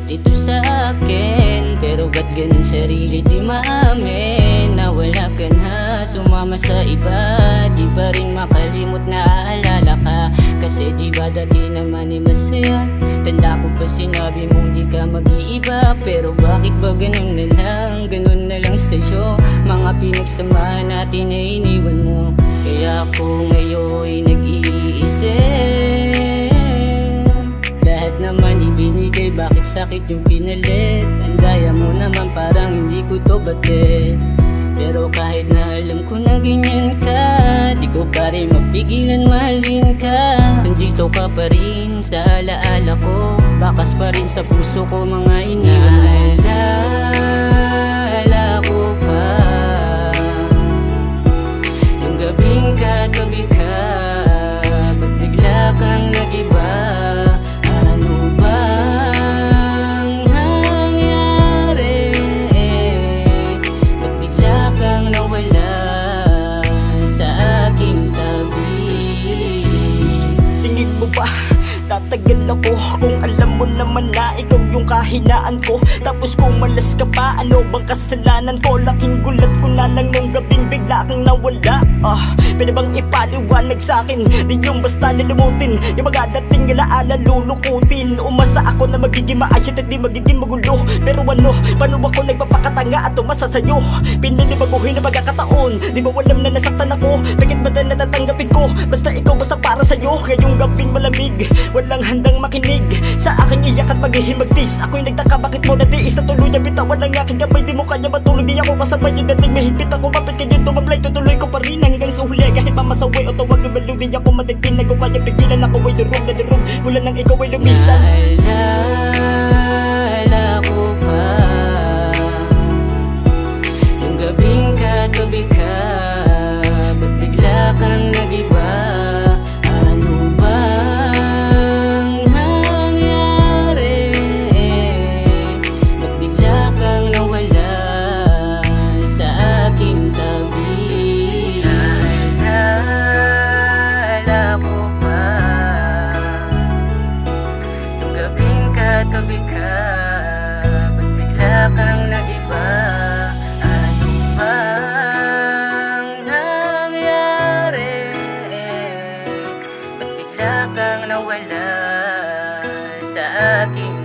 ito sa akin. Pero ba't ganun sarili di maamin? Na wala ka na, sumama sa iba. Di pa rin makalimot na aalala ka. Kasi di ba dati naman masaya? Tanda ko pa sinabi mong di ka mag-iiba. Pero bakit ba ganun na lang sa'yo? Mga pinagsamahan natin ay iniwan mo. Kaya ako ngayon nag-iisip, lahat naman ibinigay, bakit sakit yung pinalit? Ang gaya mo naman parang hindi ko to batid. Pero kahit na alam ko na ganyan ka, di ko pa rin mapigilan mahalin ka. Nandito ka pa rin sa alaala ko, bakas pa rin sa puso ko mga iniwan mo. Naalala ko pa yung gabing katabi ka, ba't bigla kang nag-iba? Ano bang nangyari? Ba't bigla kang nawala sa aking tabi? Tingin mo ba tatagal ako kung alam mo naman na ikaw yung kahinaan ko? Tapos kung malas ka pa, ano bang kasalanan ko? Laking gulat ko na nang nung gabing bigla kang nawala. Pwede bang ipaliwanag sa'kin? Di yung basta nilumutin yung mga dating alaala lulukutin. Umasa ako na magiging maayos at di magiging magulo. Pero ano, paano ako nagpapakatanga at umasa sa'yo? Pinilibaguhin na pagkakataon, di ba alam na nasaktan ako? Bakit ba na natatanggapin ko? Basta ikaw, basta para sa'yo. Ngayong gabing malamig, walang handang makinig sa aking iyak at paghihimagtis. Ako'y nagtaka bakit mo natiis na tuluyan bitawan ang aking kamay. Di mo kanya matulog, di ako kasabay yung dating mahigpit ako. Kapit kayo tumablay, tutuloy ko pa rin hanggang sa huli. Kahit mamasaway o tawag na balo, di ako matigpin. Nag ko kaya pigilan, ako ay durog na durog mula nang ikaw ay lumisan. Naalala ko pa yung gabing katabi ka, ba't bigla kang nag-iba? Ano bang nangyari? Ba't bigla kang nawala sa aking tabi? Naalala ko pa yung gabing katabi ka, ba't bigla kang nag-iba? Ano bang nangyari? Ba't bigla kang nawala sa aking